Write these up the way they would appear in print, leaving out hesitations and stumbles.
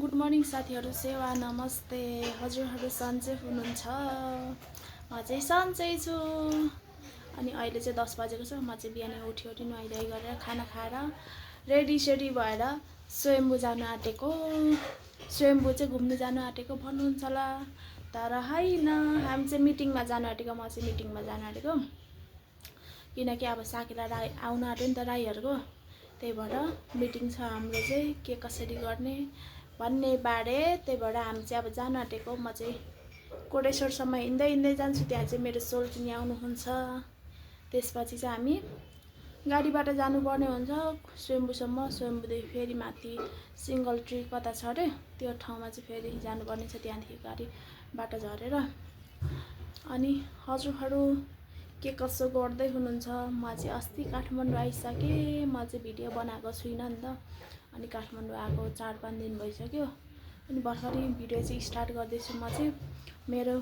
Good morning साथीहरू, सेवा नमस्ते। हजुरहरू सन्चै हुनुहुन्छ? म चाहिँ सन्चै छु। अनि अहिले चाहिँ 10 बजेको छ। म चाहिँ बिहानै उठी नुहाइधुवाइ गरेर खाना खाएर रेडी सेडी भएर स्वयम्भू जानु आँटेको। स्वयम्भू चाहिँ घुम्नु जानु आँटेको भन्नुहुन्छ होला, तर होइन, हामी चाहिँ मिटिङमा जानु आँटेको। म चाहिँ मिटिङमा जानु आँटेको किनकि अब साकेला राई आउनु आँट्यो नि त, राईहरूको। त्यही भएर मिटिङ छ हाम्रो चाहिँ, के कसरी गर्ने भन्ने बारे। त्यही भएर हामी चाहिँ अब जानु आँटेको। म चाहिँ कोटेश्वरसम्म हिँड्दै जान्छु। त्यहाँ चाहिँ मेरो सोल्टिनी आउनुहुन्छ। त्यसपछि चाहिँ हामी गाडीबाट जानुपर्ने हुन्छ स्वयम्भूसम्म। स्वयम्भूदेखि फेरि माथि सिङ्गल ट्री कता छ अरे, त्यो ठाउँमा चाहिँ फेरि जानुपर्ने छ, त्यहाँदेखि गाडीबाट झरेर। अनि हजुरहरू के कसो गर्दै हुनुहुन्छ? म चाहिँ अस्ति काठमाडौँ आइसकेँ। म चाहिँ भिडियो बनाएको छुइनँ नि त। अनि काठमाडौँ आएको 4-5 दिन भइसक्यो। अनि भर्खरै भिडियो चाहिँ स्टार्ट गर्दैछु। म चाहिँ मेरो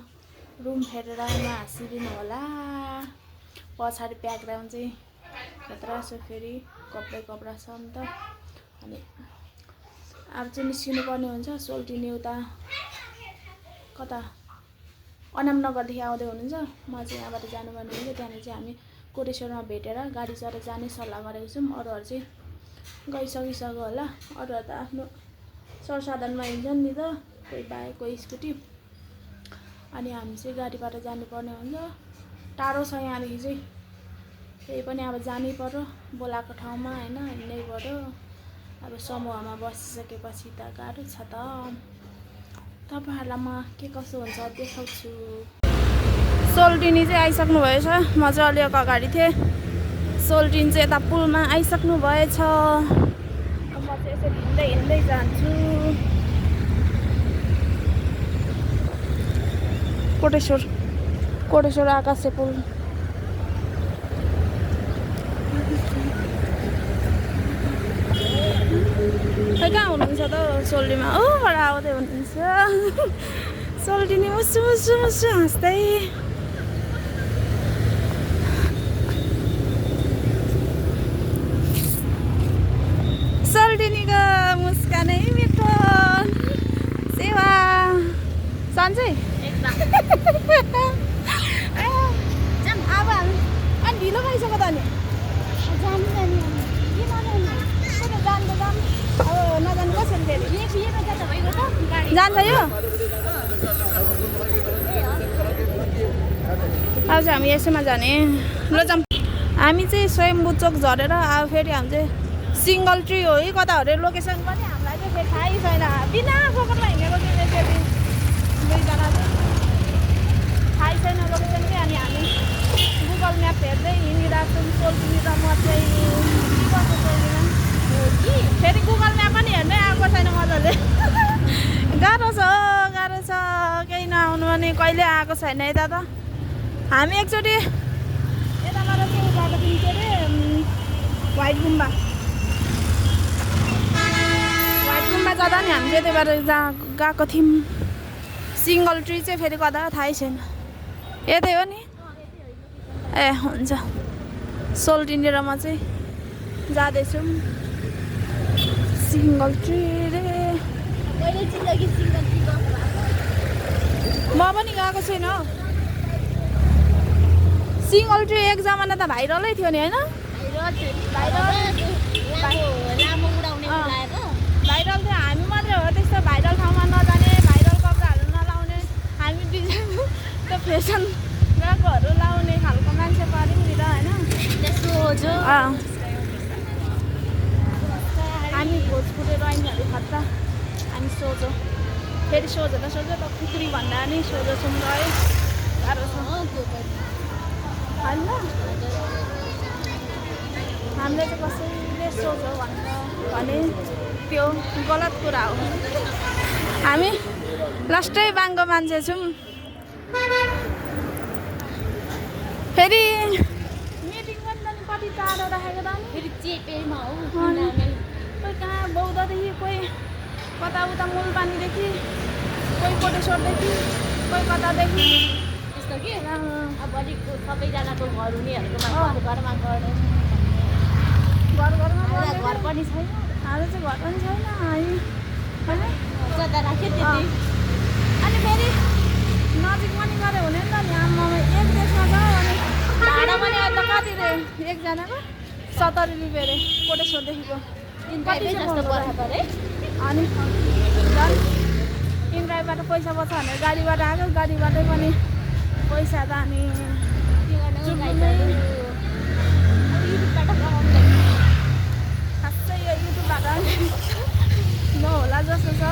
रुम हेरेर नहाँसिदिनु होला। पछाडि ब्याकग्राउन्ड चाहिँ खतरा छ, फेरि कपडा छ नि त। अनि अब चाहिँ निस्किनु पर्ने हुन्छ। सोल्टिनी उता कता अनामनगरदेखि आउँदै हुनुहुन्छ। म चाहिँ यहाँबाट जानुपर्ने हुन्छ। त्यहाँनिर चाहिँ हामी कोटेश्वरमा भेटेर गाडी चढेर जाने सल्लाह गरेको छौँ। अरूहरू चाहिँ गइसकिसक्यो होला। अरूहरू त आफ्नो सरसाधनमा हिँड्छन् नि त, कोही बाइक कोही स्कुटी। अनि हामी चाहिँ गाडीबाट जानुपर्ने हुन्छ। टाढो छ यहाँदेखि चाहिँ, त्यही पनि अब जानै पर्यो बोलाएको ठाउँमा, होइन, हिँड्नै पर्यो। अब समूहमा बसिसकेपछि त गाह्रो छ त। तपाईँहरूलाई म के कसो हुन्छ देखाउँछु। सोल्टिनी चाहिँ आइसक्नु भएछ। म चाहिँ अलिक अगाडि थिएँ। सोल्टिनी चाहिँ यता पुलमा आइसक्नु भएछ। अब म चाहिँ यसरी हिँड्दै जान्छु। कोटेश्वर आकाशे पुल। खै कहाँ हुनुहुन्छ त सोल्टिनीमा? बाट आउँदै हुनुहुन्छ सोल्टिनी मुसु हाँस्दै। सोल्टिनीको मुस्कानै मिठो। सेवा सन्चै अब अनि ढिलो भइसक्यो त। अनि नजानु कसरी फेरि जान्छ यो। अब चाहिँ हामी यसैमा जाने। ल जाऊँ। हामी चाहिँ स्वयम्भू चोक झरेर अब फेरि हामी चाहिँ सिङ्गल ट्री हो कि कता हो अरे लोकेसन पनि हामीलाई चाहिँ फेरि थाहै छैन। बिना फोकटमा हिँडेको चाहिँ फेरि दुईजना थाहै छैन लोकेसन कि। अनि हामी गुगल म्याप हेर्दै हिँडिरहेको छौँ। सोल्टिनी र म चाहिँ फेरि गुगल म्याप पनि हेर्दै आएको छैन मजाले। गाह्रो छ केही नआउनु भने कहिले आएको छैन यता त। हामी एकचोटि यताबाट चाहिँ गएको थियौँ, के अरे व्हाइट गुम्बा जाँदा नि हामी चाहिँ त्यहीबाट गएको थियौँ। सिङ्गल ट्री चाहिँ फेरि कता थाहै छैन। यतै हो नि? ए हुन्छ। सोल्टिनी र म चाहिँ जाँदैछौँ सिङ्गल ट्री रे। म पनि गएको छैन हौ सिङ्गल ट्री। एक जमाना त भाइरलै थियो नि, होइन? भाइरल थियो। हामी मात्रै हो त्यस्तो भाइरल ठाउँमा नजाने, भाइरल कपडाहरू नलाउने। हामी डिजाइन त्यो फेसन गएकोहरू लाउने खालको मान्छे पऱ्यौँ नि त, होइन? हामी भोजपुरे रहिनीहरू खत्ता। हामी सोझो फेरि सोझो त कुकुरी भन्दा नि सोझो छौँ गयो। गाह्रो छ होइन? हामीले चाहिँ कसैले सोझो भने त्यो गलत कुरा हो। हामी लास्टै बाङ्गो मान्छे छौँ। फेरि मिटिङ पनि त कति टाढो राखेको त। फेरि चेपेमा हो, कोही कहाँ बौद्धदेखि, कोही कता उता मुलपानीदेखि, कोही कोटेश्वरदेखि, कोही कतादेखि यस्तो कि। अब अलिक सबैजनाको घर हुनेहरूकोमा घरमा गर्ने, घरमा घर पनि छैन। हाम्रो चाहिँ घर पनि छैन, होइन? गरे हुने नि त नि आम्मामा एक देशमा जाऊ अनि भाडा पनि अहिले त कति रे एकजनाको 70 रुपियाँ रे कोटेश्वरदेखिको कति जस्तो पर्छ रे अनि झन् इन्ड्राइभबाट पैसा बच्छ भनेर गाडीबाट आएको गाडीबाटै पनि पैसा त अनि खासै यो युट्युबबाट नहोला जस्तो छ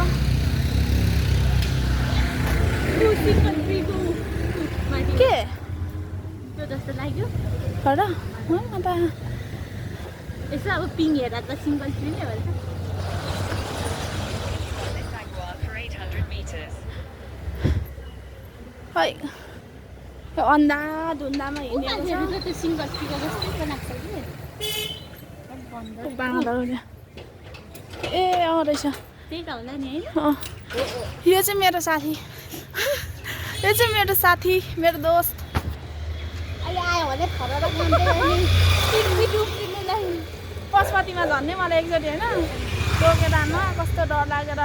के त्यो जस्तो लाग्यो र अन्त यसो अब पिङ हेर्दा त सिङ्गल ट्री नै भन्छ खै यो अन्धा धुन्दामा हिँडेको छ त्यो सिङ्गल ट्रीको जस्तै बनाएको छ कि बाँधा ए अँ रहेछ त्यही त होला नि होइन यो चाहिँ मेरो साथी यो चाहिँ मेरो साथी मेरो दोस्त अहिले आयो भने फरक पशुपतिमा झन्ने मलाई एकचोटि होइन रोकेर आमा कस्तो डर लागेर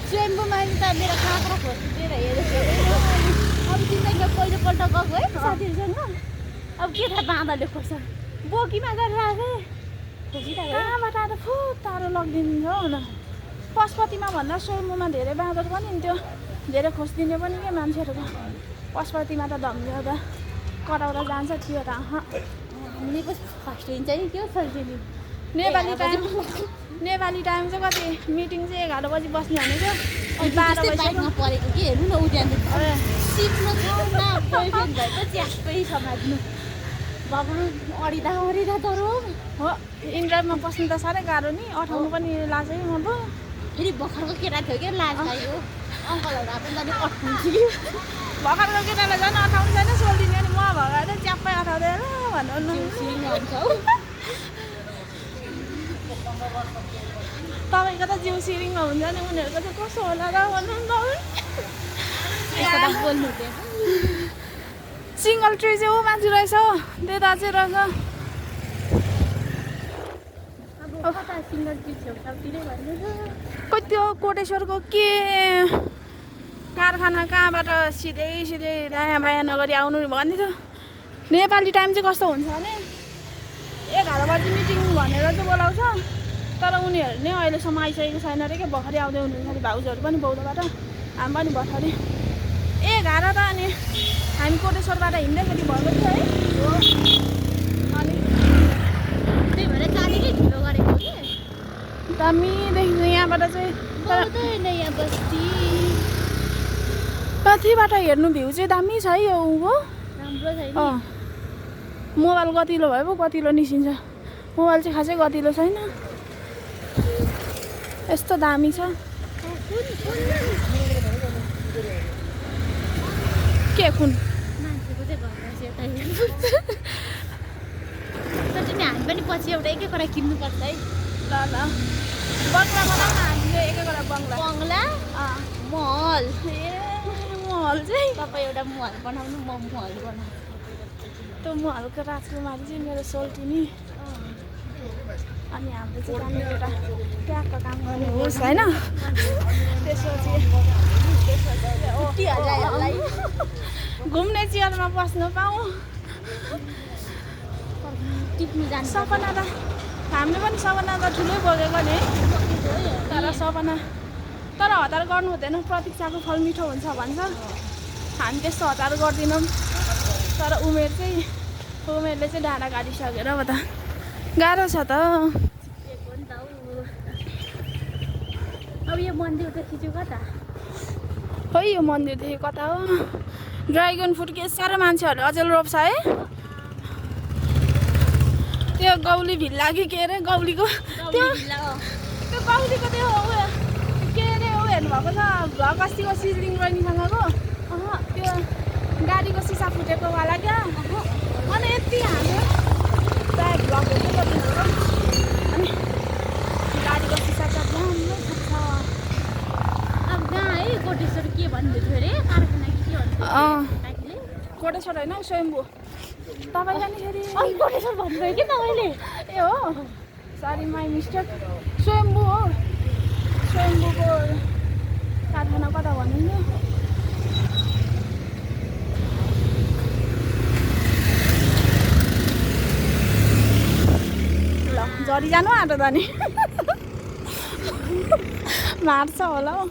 स्वयम्भूमा त मेरो काँक्रा खोजिदिएर हेरेको अब जिन्दगीमा पहिलोपल्ट गएको है साथीहरूसँग अब के थाहा बाँधाले खोज्छ बोकीमा गरेर आएको खोजिरहेको कहाँबाट आएर फु टाढो लगिदिन्छ हो न पशुपतिमा भन्दा स्वयम्भूमा धेरै बाँदर पनि हुन्थ्यो धेरै खोजिदिने पनि के मान्छेहरूको पशुपतिमा त धम्झ्याउँदा कराउँदा जान्छ थियो त हामीले कस्तो फर्स्ट हुन्छ नि के सोल्छिनी नेपाली टाइम चाहिँ कति मिटिङ चाहिँ 11 बजी बस्ने भनेको 12 बजीसम्म परेको कि हेर्नु न उद्यान सिक्नु ठाउँमा बोयफ्रेन्ड भएको च्याप्पै समात्नु बाबु अडिँदा डरो हो इन्ड्राइभमा बस्नु त साह्रै गाह्रो नि अठाउनु पनि लाग्छ कि म त फेरि भर्खरको केटा थियो क्या लाज लाग्यो अङ्कलहरू आफ्नो जाने अठाउँछु कि भर्खरको केटालाई झन् अठाउनु छैन सोल्दिने अनि म भएर च्याप्पै अठाउँदैन भन्नु तपाईँको त जिउ सिरिङमा हुन्छ नि उनीहरूको चाहिँ कसो होला र भन्नु बोल्नु सिङ्गल ट्री चाहिँ ऊ मान्छे रहेछ त्यता चाहिँ रहेछ अब कता सिङ्गल ट्री छेउछाउतिरै भन्नु खोइ त्यो कोटेश्वरको के कारखाना कहाँबाट सिधै दायाँ बायाँ नगरी आउनु भन्ने थियो नेपाली टाइम चाहिँ कस्तो हुन्छ भने 11 बजी मिटिङ भनेर चाहिँ बोलाउँछ तर उनीहरू नै अहिलेसम्म आइसकेको छैन अरे क्या भर्खरै आउँदै हुनुहुन्छ अरे भाउजूहरू पनि बौद्धबाट हामी पनि भर्खरै 11 त अनि हामी कोटेश्वरबाट हिँड्दाखेरि भएको थियो है अनि त्यही भएर गाडीकै ढिलो गरेको कि दामीदेखि यहाँबाट चाहिँ यहाँ बस्ती माथिबाट हेर्नु भ्यू चाहिँ दामी छ है यो ऊको राम्रो छ मोबाइल गतिलो भए पो गतिलो निस्किन्छ मोबाइल चाहिँ खासै गतिलो छैन यस्तो दामी छ के कुन मान्छेको चाहिँ तर तिमी हामी पनि पछि एउटा एक एकवटा किन्नुपर्छ है ल बङ्गला बनाउन हामीले एक एकवटा बङ्गला महल महल चाहिँ तपाईँ एउटा महल बनाउनु म महल बनाउनु त्यो महलको राजकुमारी चाहिँ मेरो सोल्टिनी अनि हाम्रो चाहिँ जाने एउटा ट्यागको काम गर्ने होस् होइन त्यसपछि घुम्ने चियरमा बस्नु पाऊँ टिप्नु जान्छ सपना त हामीले पनि सपना त ठुलै बोकेको नि तर सपना तर हतार गर्नु हुँदैन प्रतीक्षाको फल मिठो हुन्छ भन्छ हामी त्यस्तो हतार गर्दैनौँ तर उमेरले चाहिँ डाँडा गाडिसकेर अब त गाह्रो छ त अब यो मन्दिर त खिच्यो कता खै यो मन्दिरदेखि कता हो ड्राइगन फ्रुट के साह्रो मान्छेहरूले अचेल रोप्छ है त्यो गौली भिल्ला कि के अरे गौलीको त्यो गौलीको त्यो उयो के अरे ऊ हेर्नुभएको छ भ्लग अस्तिको सिजलिङ बहिनीसँगको त्यो गाडीको सिसा फुटेकोवाला क्या अनि यति हाम्रो प्रायः भ्लगहरू गरिदिनु अनि गाडीको सिसा त राम्रो फुट्छ अब कहाँ है कोटेश्वर के भन्दै थियो अरे कारखाना कि के भन्दै कोटेश्वर होइन स्वयम्भू तपाईँ जानेखेरि कोटेश्वर भन्नुभयो कि तपाईँले ए हो सरी माई मिस्टेक स्वयम्भू हो स्वयम्भूको कारखाना कता भन्नु गरिजानु आँटो त नि मार्छ होला हौ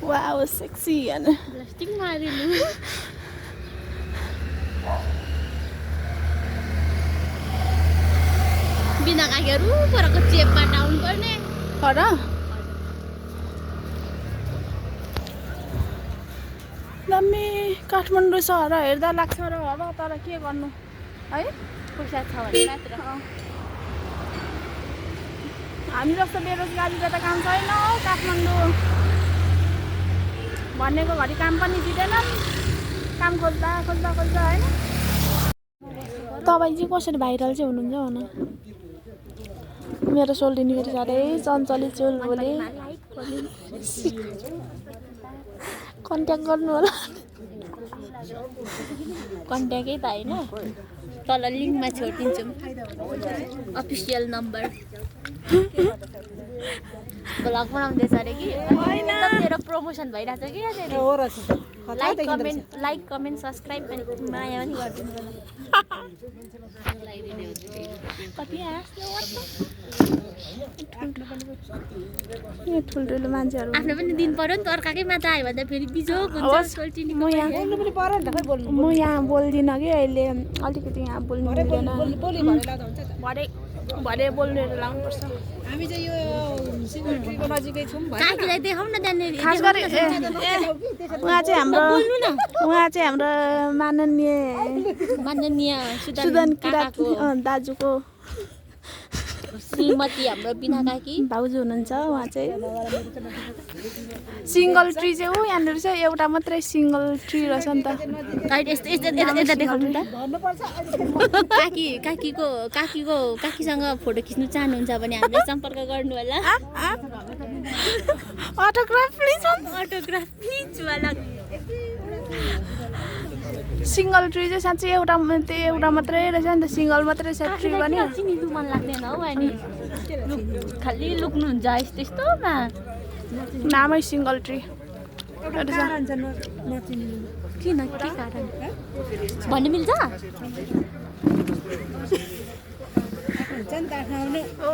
वाउ सेक्सी हैन प्लास्टिक मारिनु बिना काकीहरू परको चेपबाट आउनु पर्ने तर दामी काठमाडौँ सहर हेर्दा लाग्छ र होला तर के गर्नु है पैसा छ भने मात्र हामी जस्तो बेरोजगारीले त काम छैन हौ काठमाडौँ भनेको घरि काम पनि दिँदैनन् काम खोज्दा खोज्दा खोज्दा होइन तपाईँ चाहिँ कसरी भाइरल चाहिँ हुनुहुन्छ भन मेरो सोल्टिनी फेरि साह्रै चञ्चली चुल बोले कन्ट्याक्ट गर्नु होला कन्ट्याक्टै त होइन तल लिङ्कमा छोडिदिन्छौँ अफिसियल नम्बर ब्लग बनाउँदैछ अरे कि एकदम मेरो प्रमोसन भइरहेछ कि लाइक कमेन्ट सब्सक्राइब पनि माया पनि गरिदिनु कति ठुल्ठुलो मान्छेहरू आफ्नो पनि दिन पर्यो नि त अर्काकै माता आयो भन्दा फेरि बिजोक हुन्छ सोल्टिनी म यहाँ बोल्दिनँ कि अहिले अलिकति यहाँ बोल्नु मिल्दैन भरे बोल्नेर लाउनुपर्छ हामी चाहिँ यो सिलगढीको नजिकै छौँ काकीलाई देखाउँ न त्यहाँनिर खास गरी उहाँ चाहिँ हाम्रो माननीय सुदन किरात दाजुको श्रीमती हाम्रो बिना काकी भाउजू हुनुहुन्छ उहाँ चाहिँ सिङ्गल ट्री चाहिँ हो यहाँनिर चाहिँ एउटा मात्रै सिङ्गल ट्री रहेछ नि त यता देखाउनु त काकीसँग फोटो खिच्नु चाहनुहुन्छ भने हामीलाई सम्पर्क गर्नु होला अटोग्राफ प्लिज वाला सिङ्गल ट्री चाहिँ साँच्चै एउटा मात्रै रहेछ नि त सिङ्गल मात्रै छ ट्री पनि चिनिनु मन लाग्दैन हौ अनि खालि लुक्नुहुन्छ त्यस्तोमा नामै सिङ्गल ट्री किन के कारण भन्नु मिल्छ हो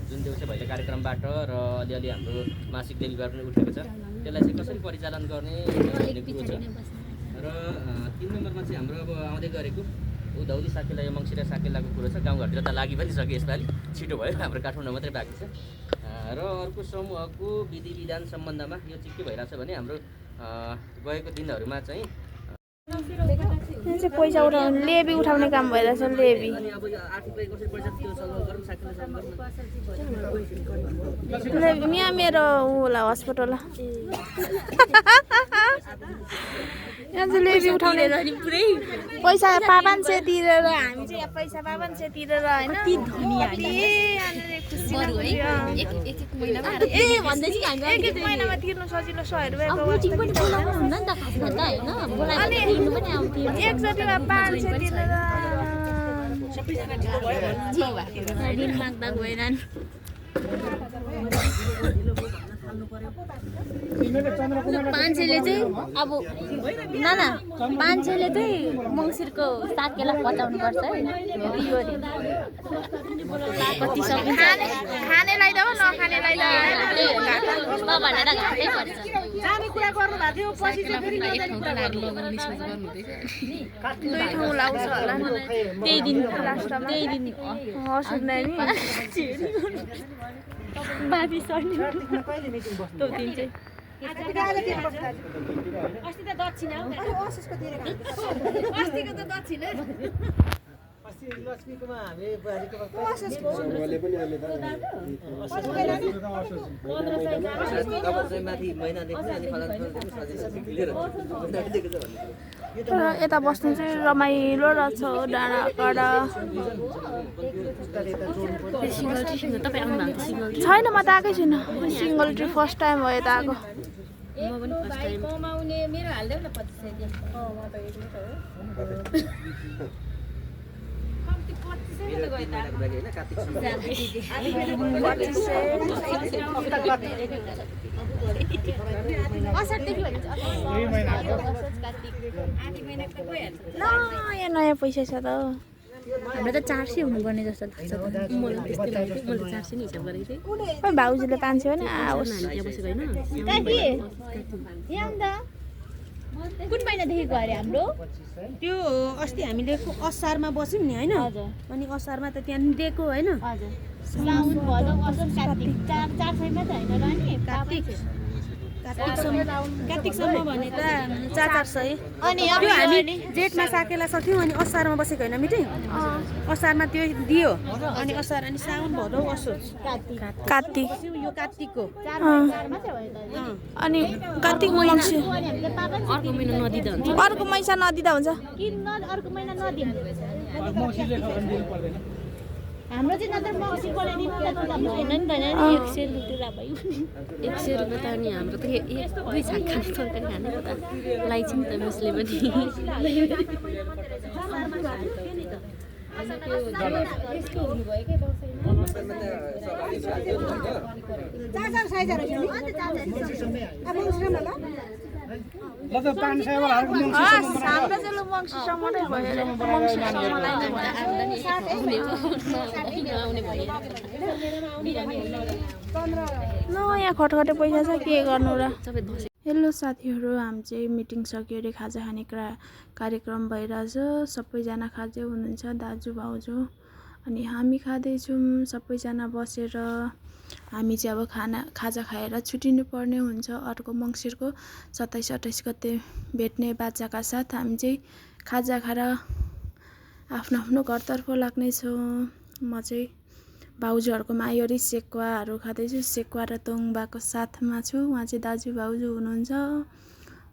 जुन देउसे भैलो कार्यक्रमबाट र अलिअलि हाम्रो मासिक देवीबार पनि उठेको छ त्यसलाई चाहिँ कसरी परिचालन गर्ने भन्ने कुरो छ र 3 नम्बरमा चाहिँ हाम्रो अब आउँदै गरेको उधौली साकेला मङ्सिरे साकेलाको कुरो छ गाउँघरतिर त लागि पनि सक्यो यसपालि छिटो भयो हाम्रो काठमाडौँ मात्रै बाँकी छ र अर्को समूहको विधि विधान सम्बन्धमा यो चाहिँ के भइरहेछ भने हाम्रो गएको दिनहरूमा चाहिँ पैसा उठाउने लेबी उठाउने काम भइरहेछ लेबी यहाँ मेरो होला हस्पिटल यहाँ चाहिँ लेबी उठाउने पुरै पैसा 500 तिरेर हामी चाहिँ पैसा 500 तिरेर होइन एक महिनामा तिर्नु सजिलो 100 रुपियाँको एकचोटिमा 500 तिरेर माग्दा गएनन् 500ले चाहिँ अब नाना 500ले चाहिँ मङ्सिरको साकेला पचाउनु पर्छ है कति खाने ल्याइदेऊ नखाने ल्याइदेऊ भनेर घाटै पर्छ जाने कुरा गर्नु भएको थियो पछि चाहिँ फेरि दुई ठाउँ लाउँछ होला त्यही दिन हस् नानी बाबी सर्ने कहिले मिटिङ बस्नु त्यो दिन चाहिँ अस्ति त दक्षिणा हो अस्तिको तिरेको अस्तिको त दक्षिणा अस्ति लक्ष्मीकोमा हामी बुहारीकोमा माथि महिनादेखि अनि तर यता बस्नु चाहिँ रमाइलो रहेछ हो डाँडा काँडा छैन म त आएकै छुइनँ सिङ्गल ट्री फर्स्ट टाइम हो यता आएको कमाउने मेरो हाल्देऊ न 25 मेरो 3 महिनाको लागि होइन कार्तिकसम्म असारदेखि भने नयाँ नयाँ पैसा छ त हाम्रो त 400 हुनुपर्ने जस्तो लाग्छ त मलाई त्यस्तै लाग्यो मैले 400 नि हिसाब गरेको थिएँ खोइ भाउजूले 500 भने आओस् हामी त्यहाँ बसेको होइन काकी यहाँ त कुन महिनादेखि गयो अरे हाम्रो त्यो अस्ति हामीले असारमा बस्यौँ नि होइन हजुर अनि असारमा त त्यहाँ दिएको होइन हजुर साउन भदौ असोज कार्तिक 4 छैन त होइन र नि कार्तिकसम्म भने त 400 अनि त्यो हामी जेठमा साकेला सक्यौँ अनि असारमा बसेको होइन मिटिङ असारमा त्यो दियो अनि असार अनि साउन भदौ असोज कार्तिक यो कार्तिकको 4 मात्रै भयो त अनि कार्तिक मङ्सिर अनि हामीले पापा अर्को महिना नदिँदा हुन्छ अर्को मैसा नदिँदा हुन्छ किन अर्को महिना नदिउँ हाम्रो चाहिँ नत्र मक्सी बनाइदिनु त होइन नि त 100 रुपियाँ भयो 100 रुपियाँ त अनि हाम्रो त 1-2 छाक खाने तरकारी खाने त लाइछ नि त मिसले पनि ल त 500 वाला हरको हाम्रो चाहिँ लु मङ्सिरसम्मै भयो अरे मङ्सिरसम्मलाई नै भयो आम्दानी आउने भयो नयाँ खटखटे पैसा छ के गर्नु र सबै दसैँ हेलो साथीहरू हामी चाहिँ मिटिङ सक्यो अरे खाजा खाने कार्यक्रम भइरहेछ सबैजना खाँदै हुनुहुन्छ दाजु भाउजू अनि हामी खाँदैछौँ सबैजना बसेर हामी चाहिँ अब खाजा खाएर छुटिनु पर्ने हुन्छ अर्को मङ्सिरको 27-28 गते भेट्ने बाचाका साथ हामी चाहिँ खाजा खाएर आफ्नो आफ्नो घरतर्फ लाग्नेछौँ म चाहिँ भाउजूहरूकोमा आयो अरे सेकुवाहरू खाँदैछु सेकुवा र तोङ्बाको साथमा छु उहाँ चाहिँ दाजु भाउजू हुनुहुन्छ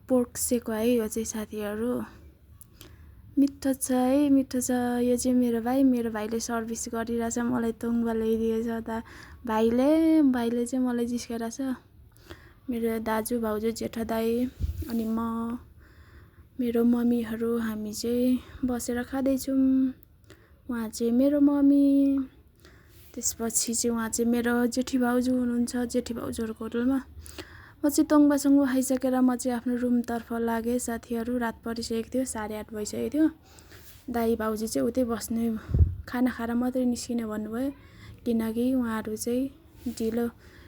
पोर्क सेकुवा है यो चाहिँ साथीहरू मिठो छ है मिठो छ यो चाहिँ मेरो भाइले सर्भिस गरिरहेछ मलाई तोङ्बा ल्याइदिएछ त भाइले चाहिँ मलाई जिस्काइरहेछ मेरो दाजु भाउजू जेठा दाइ अनि म मेरो मम्मीहरू हामी चाहिँ बसेर खाँदैछौँ उहाँ चाहिँ मेरो मम्मी त्यसपछि चाहिँ उहाँ चाहिँ मेरो जेठी भाउजू हुनुहुन्छ जेठी भाउजूहरूको होटलमा म चाहिँ तोङ्बासङ्गो खाइसकेर म चाहिँ आफ्नो रुमतर्फ लागेँ साथीहरू रात परिसकेको थियो 8:30 भइसकेको थियो दाइ भाउजू चाहिँ उतै बस्ने खाना खाएर मात्रै निस्किने भन्नुभयो किनकि उहाँहरू चाहिँ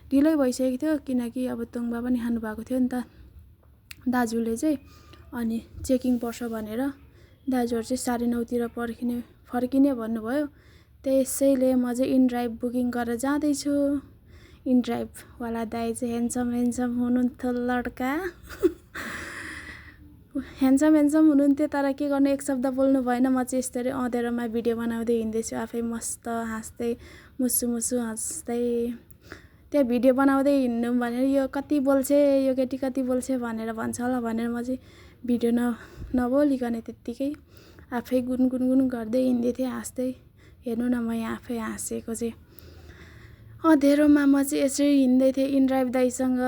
ढिलै भइसकेको थियो किनकि अब तोङ्बा पनि खानुभएको थियो नि त दाजुले चाहिँ अनि चेकिङ पर्छ भनेर दाजुहरू चाहिँ 9:30 तिर फर्किने भन्नुभयो त्यसैले म चाहिँ इनड्राइभ बुकिङ गरेर जाँदैछु इनड्राइभवाला दाइ चाहिँ ह्यान्डसम हुनुहुन्थ्यो लड्का ह्यान्डसम हुनुहुन्थ्यो तर के गर्नु एक शब्द बोल्नु भएन म चाहिँ यस्तरी अँधेरोमा भिडियो बनाउँदै हिँड्दैछु आफै मस्त हाँस्दै मुसु हाँस्दै त्यहाँ भिडियो बनाउँदै हिँड्नु भनेर यो कति बोल्छ यो केटी कति बोल्छ भनेर भन्छ होला भनेर म चाहिँ भिडियो नबोलिकन त्यत्तिकै आफै गुनगुन गर्दै हिँड्दै थिएँ हाँस्दै हेर्नु न म यहाँ आफै हाँसेको चाहिँ अँधेरोमा म चाहिँ यसरी हिँड्दै थिएँ इनड्राइभ दाइसँग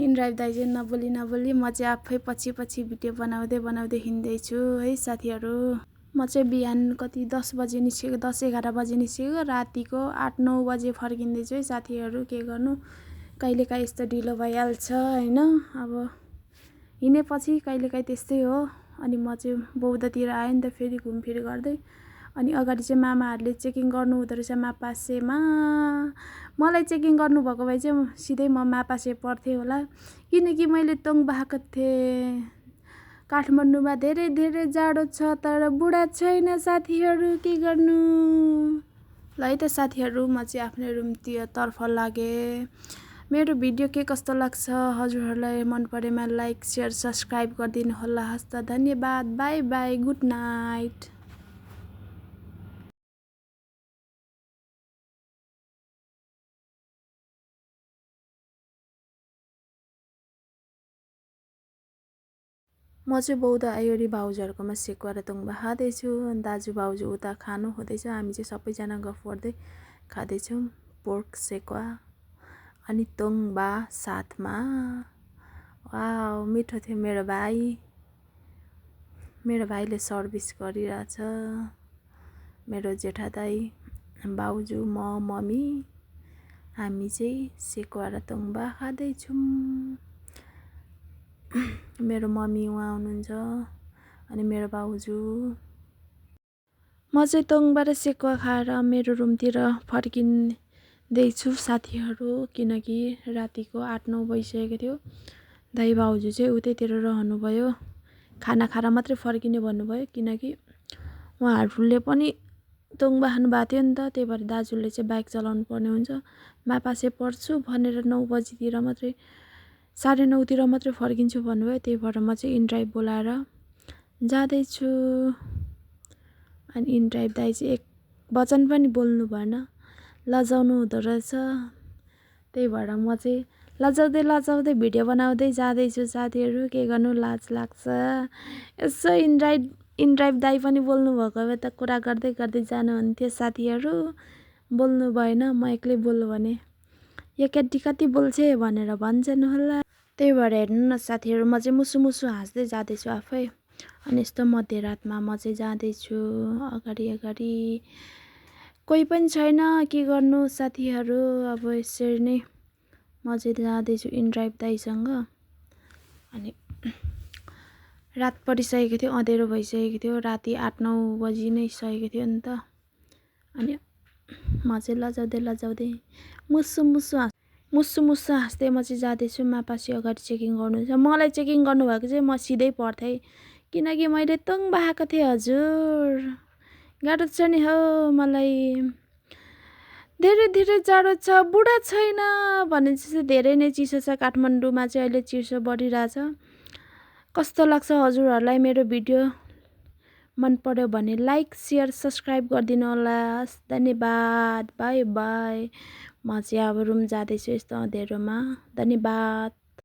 इनड्राइभ दाइ चाहिँ नबोली म चाहिँ आफै पछि भिडियो बनाउँदै हिँड्दैछु है साथीहरू म चाहिँ बिहान कति 10 बजे निस्केको 10-11 बजे निस्केको रातिको 8-9 बजे फर्किँदैछु है साथीहरू के गर्नु कहिलेकाहीँ यस्तो ढिलो भइहाल्छ होइन अब हिँडेपछि कहिलेकाहीँ त्यस्तै हो अनि म चाहिँ बौद्धतिर आएँ नि त फेरि घुमफिर गर्दै अनि अगाडि चाहिँ मामाहरूले चेकिङ गर्नु हुँदो रहेछ मापासेमा मलाई चेकिङ गर्नुभएको भए चाहिँ सिधै म मापासे पर्थेँ होला किनकि मैले तोङ्बा खाएको थिएँ काठमाडौँमा धेरै जाडो छ तर बुढा छैन साथीहरू के गर्नु ल है त साथीहरू म चाहिँ आफ्नो रुमतर्फ लागेँ मेरो भिडियो के कस्तो लाग्छ हजुरहरूलाई मन परेमा लाइक शेयर सब्सक्राइब गरिदिनु होला हस्त धन्यवाद बाई बाई गुड नाइट म चाहिँ बौद्ध आयोरी भाउजूहरूकोमा सेकुवा र तोङ्बा खाँदैछु दाजु भाउजू उता खानु हुँदैछ हामी चाहिँ सबैजना गफ गर्दै खाँदैछौँ पोर्क सेकुवा अनि तोङ्बा साथमा वाउ मिठो थियो मेरो भाइले सर्भिस गरिरहेछ मेरो जेठा दाइ, बाउजू, म, मम्मी हामी चाहिँ सेकुवा र तोङ्बा खाँदैछौँ। मेरो मम्मी उहाँ हुनुहुन्छ अनि मेरो बाउजू। म चाहिँ तोङ्बा र सेकुवा खाएर मेरो रुमतिर फर्किँदैछु साथीहरू, किनकि रातिको 8-9 बजिसकेको थियो। दाइ बाउजू चाहिँ उतैतिर रहनुभयो, खाना खाएर मात्रै फर्किने भन्नुभयो, किनकि उहाँहरूले पनि तोङ्बा खानु भएको थियो नि त। त्यही भएर दाजुले चाहिँ बाइक चलाउनु पर्ने हुन्छ। मापासे पर्छु भनेर 9 बजीतिर मात्रै 9:30तिर मात्रै फर्किन्छु भन्नुभयो। त्यही भएर म चाहिँ इनड्राइभ बोलाएर जाँदैछु। अनि इनड्राइभ दाइ चाहिँ एक वचन पनि बोल्नु भएन, लजाउनु हुँदो रहेछ। त्यही भएर म चाहिँ लजाउँदै भिडियो बनाउँदै जाँदैछु। साथीहरू के गर्नु, लाज लाग्छ। यसो इनड्राइभ दाइ पनि बोल्नु भएको भए त कुरा गर्दै जानुहुन्थ्यो। साथीहरू बोल्नु भएन, म एक्लै बोल्नु भने यो केटी कति बोल्छ भनेर भन्छन् होला। त्यही भएर हेर्नु न साथीहरू, म चाहिँ मुसु हाँस्दै जाँदैछु आफै। अनि यस्तो मध्यरातमा म चाहिँ जाँदैछु अगाडि। कोही पनि छैन, के गर्नु साथीहरू। अब यसरी नै म चाहिँ जाँदैछु इनड्राइभ दाइसँग। अनि रात परिसकेको थियो, अँधेरो भइसकेको थियो, राति 8-9 बजी नै सकेको थियो नि त। अनि म चाहिँ लजाउँदै मुसु हाँस्दै म चाहिँ जाँदैछु। मापासी अगाडि चेकिङ गर्नुहुन्छ। मलाई चेकिङ गर्नुभएको चाहिँ म सिधै पर्थेँ, किनकि मैले तोङ्बा खाएको थिएँ। हजुर गाह्रो छ नि हौ मलाई, धेरै जाडो छ। बुढा छैन भने चाहिँ धेरै नै चिसो छ काठमाडौँमा चाहिँ। अहिले चिसो बढिरहेछ। कस्तो लाग्छ हजुरहरूलाई मेरो भिडियो? मन पर्यो भने लाइक, सेयर, सब्सक्राइब गरिदिनु होला। धन्यवाद। By by. म चाहिँ अब रुम जाँदैछु यस्तो अँधेरोमा। धन्यवाद।